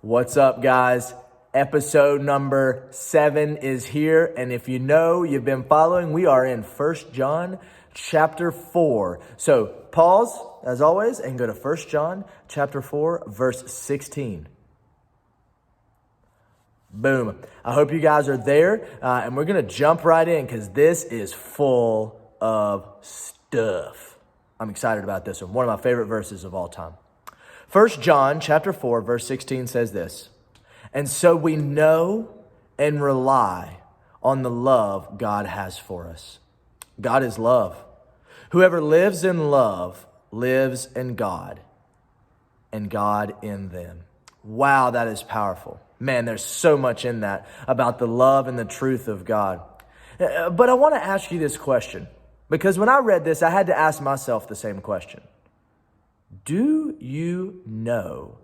What's up, guys? Episode number 7 is here. And if you know, you've been following, we are in 1 John chapter 4. So pause, as always, and go to 1 John chapter 4, verse 16. Boom. I hope you guys are there. And we're going to jump right in because this is full of stuff. I'm excited about this one. One of my favorite verses of all time. 1 John chapter 4, verse 16 says this, "And so we know and rely on the love God has for us." God is love. Whoever lives in love lives in God, and God in them. Wow, that is powerful. Man, there's so much in that about the love and the truth of God. But I want to ask you this question, because when I read this, I had to ask myself the same question. Do you know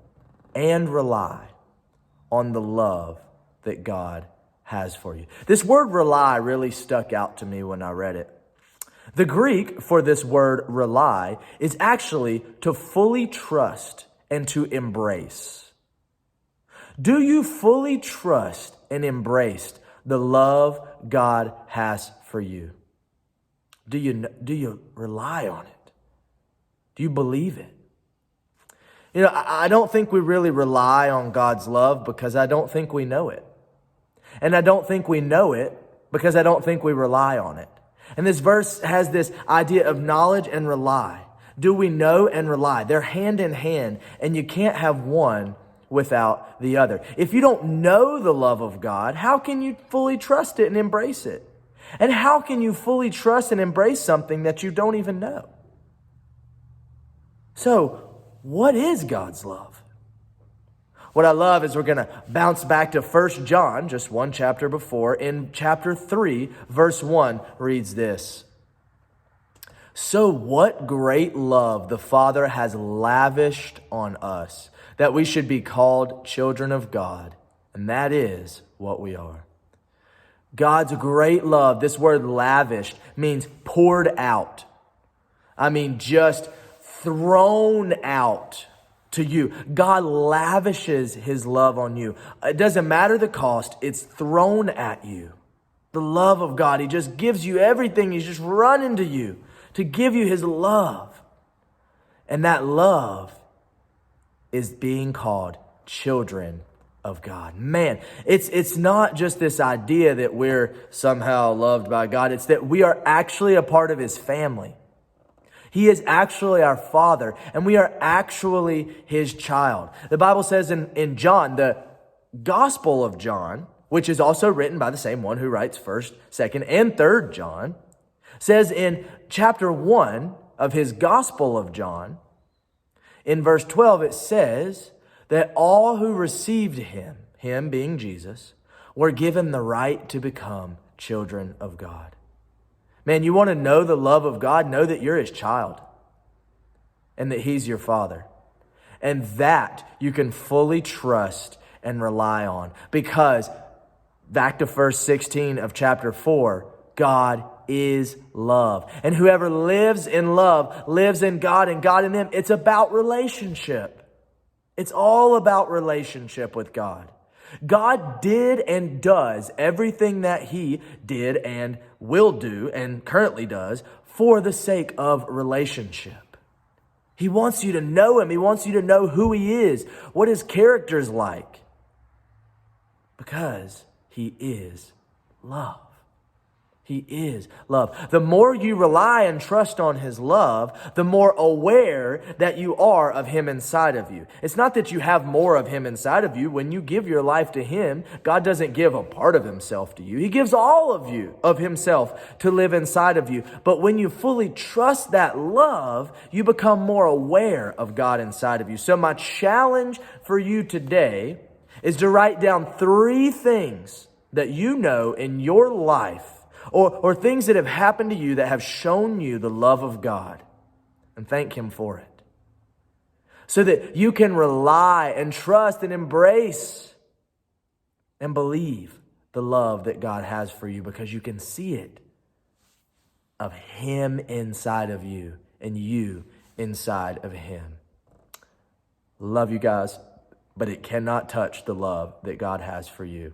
and rely on the love that God has for you? This word rely really stuck out to me when I read it. The Greek for this word rely is actually to fully trust and to embrace. Do you fully trust and embrace the love God has for you? Do you rely on it? Do you believe it? You know, I don't think we really rely on God's love because I don't think we know it. And I don't think we know it because I don't think we rely on it. And this verse has this idea of knowledge and rely. Do we know and rely? They're hand in hand, and you can't have one without the other. If you don't know the love of God, how can you fully trust it and embrace it? And how can you fully trust and embrace something that you don't even know? So, what is God's love? What I love is we're going to bounce back to 1 John, just one chapter before. In chapter 3, verse 1 reads this. "So what great love the Father has lavished on us, that we should be called children of God. And that is what we are." God's great love, this word lavished, means poured out. I mean, just thrown out to you. God lavishes his love on you. It doesn't matter the cost. It's thrown at you. The love of God. He just gives you everything. He's just running to you to give you his love. And that love is being called children of God. Man, it's not just this idea that we're somehow loved by God. It's that we are actually a part of his family. He is actually our Father, and we are actually his child. The Bible says in John, the Gospel of John, which is also written by the same one who writes 1st, 2nd, and 3rd John, says in chapter 1 of his Gospel of John, in verse 12, it says that all who received him being Jesus, were given the right to become children of God. Man, you want to know the love of God? Know that you're his child and that he's your Father. And that you can fully trust and rely on, because back to verse 16 of chapter 4, God is love. And whoever lives in love lives in God and God in them. It's about relationship. It's all about relationship with God. God did and does everything that he did and will do and currently does for the sake of relationship. He wants you to know him. He wants you to know who he is, what his character is like, because he is love. He is love. The more you rely and trust on his love, the more aware that you are of him inside of you. It's not that you have more of him inside of you. When you give your life to him, God doesn't give a part of himself to you. He gives all of you, of himself, to live inside of you. But when you fully trust that love, you become more aware of God inside of you. So my challenge for you today is to write down 3 things that you know in your life, or things that have happened to you that have shown you the love of God, and thank him for it. So that you can rely and trust and embrace and believe the love that God has for you, because you can see it of him inside of you and you inside of him. Love you guys. but it cannot touch the love that God has for you.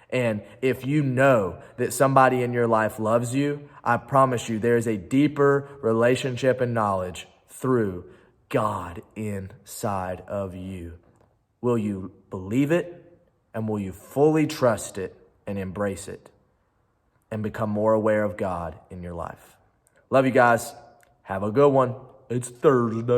And if you know that somebody in your life loves you, I promise you there is a deeper relationship and knowledge through God inside of you. Will you believe it, and will you fully trust it and embrace it and become more aware of God in your life? Love you guys. Have a good one. It's Thursday.